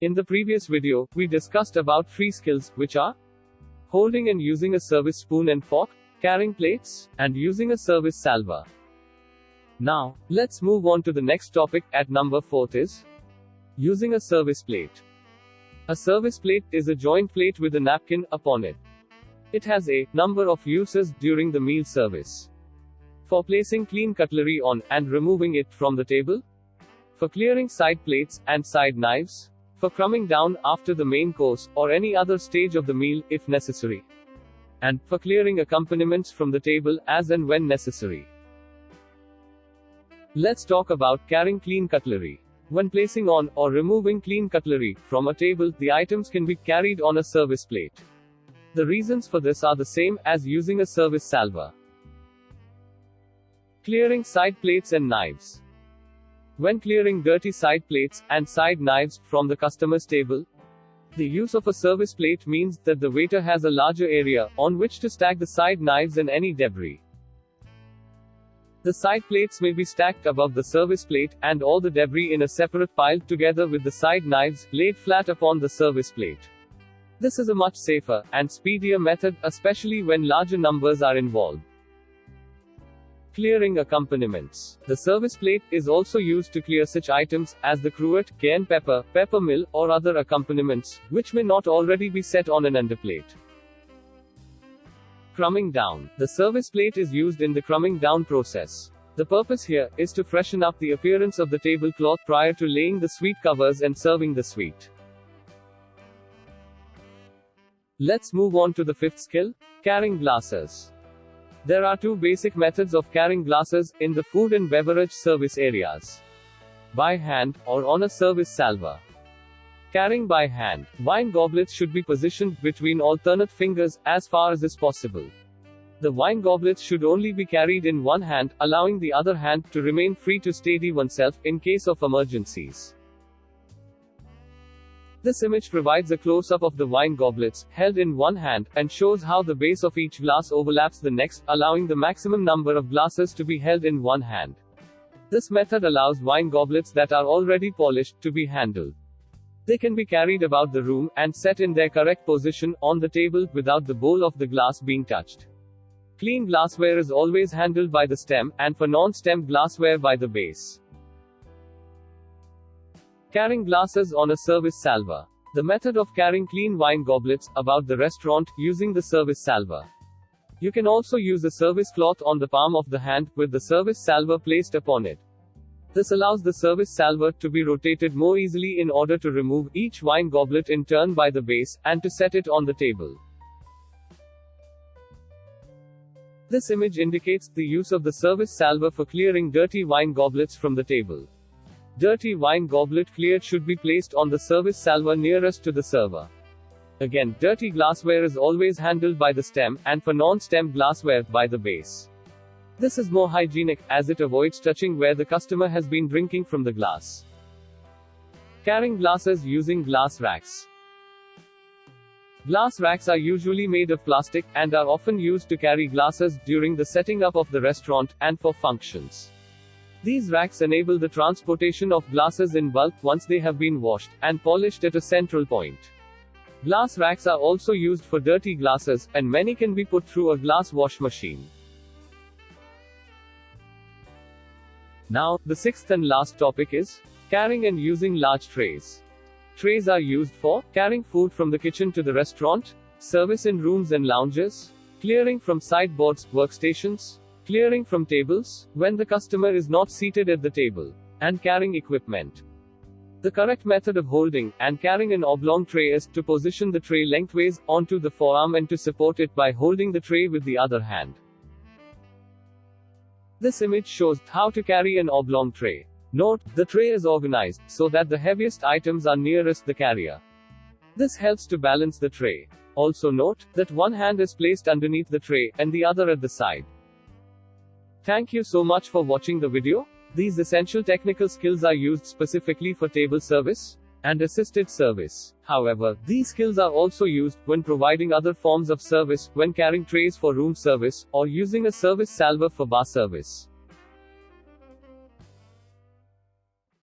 In the previous video, we discussed about 3 skills, which are holding and using a service spoon and fork, carrying plates, and using a service salver. Now, let's move on to the next topic. At number 4 is using a service plate. A service plate is a joint plate with a napkin upon it. It has a number of uses during the meal service. For placing clean cutlery on, and removing it from the table. For clearing side plates, and side knives. For crumbing down after the main course, or any other stage of the meal, if necessary. And, for clearing accompaniments from the table, as and when necessary. Let's talk about carrying clean cutlery. When placing on, or removing clean cutlery from a table, the items can be carried on a service plate. The reasons for this are the same as using a service salver. Clearing side plates and knives. When clearing dirty side plates and side knives from the customer's table, the use of a service plate means that the waiter has a larger area on which to stack the side knives and any debris. The side plates may be stacked above the service plate, and all the debris in a separate pile, together with the side knives, laid flat upon the service plate. This is a much safer and speedier method, especially when larger numbers are involved. Clearing accompaniments. The service plate is also used to clear such items as the cruet, cayenne pepper, peppermill, or other accompaniments, which may not already be set on an underplate. Crumbing down. The service plate is used in the crumbing down process. The purpose here is to freshen up the appearance of the tablecloth prior to laying the sweet covers and serving the sweet. Let's move on to the 5th skill, carrying glasses. There are 2 basic methods of carrying glasses in the food and beverage service areas. By hand, or on a service salver. Carrying by hand, wine goblets should be positioned between alternate fingers, as far as is possible. The wine goblets should only be carried in one hand, allowing the other hand to remain free to steady oneself in case of emergencies. This image provides a close-up of the wine goblets, held in one hand, and shows how the base of each glass overlaps the next, allowing the maximum number of glasses to be held in one hand. This method allows wine goblets that are already polished to be handled. They can be carried about the room, and set in their correct position, on the table, without the bowl of the glass being touched. Clean glassware is always handled by the stem, and for non-stem glassware by the base. Carrying glasses on a service salver. The method of carrying clean wine goblets about the restaurant, using the service salver. You can also use a service cloth on the palm of the hand, with the service salver placed upon it. This allows the service salver to be rotated more easily in order to remove each wine goblet in turn by the base, and to set it on the table. This image indicates the use of the service salver for clearing dirty wine goblets from the table. Dirty wine goblet cleared should be placed on the service salver nearest to the server. Again, dirty glassware is always handled by the stem, and for non-stem glassware, by the base. This is more hygienic, as it avoids touching where the customer has been drinking from the glass. Carrying glasses using glass racks. Glass racks are usually made of plastic, and are often used to carry glasses during the setting up of the restaurant, and for functions. These racks enable the transportation of glasses in bulk once they have been washed and polished at a central point. Glass racks are also used for dirty glasses, and many can be put through a glass wash machine. Now, the 6th and last topic is carrying and using large trays. Trays are used for carrying food from the kitchen to the restaurant, service in rooms and lounges, clearing from sideboards, workstations, clearing from tables, when the customer is not seated at the table, and carrying equipment. The correct method of holding and carrying an oblong tray is to position the tray lengthways onto the forearm and to support it by holding the tray with the other hand. This image shows how to carry an oblong tray. Note, the tray is organized so that the heaviest items are nearest the carrier. This helps to balance the tray. Also note that one hand is placed underneath the tray, and the other at the side. Thank you so much for watching the video. These essential technical skills are used specifically for table service and assisted service. However, these skills are also used when providing other forms of service, when carrying trays for room service, or using a service salver for bar service.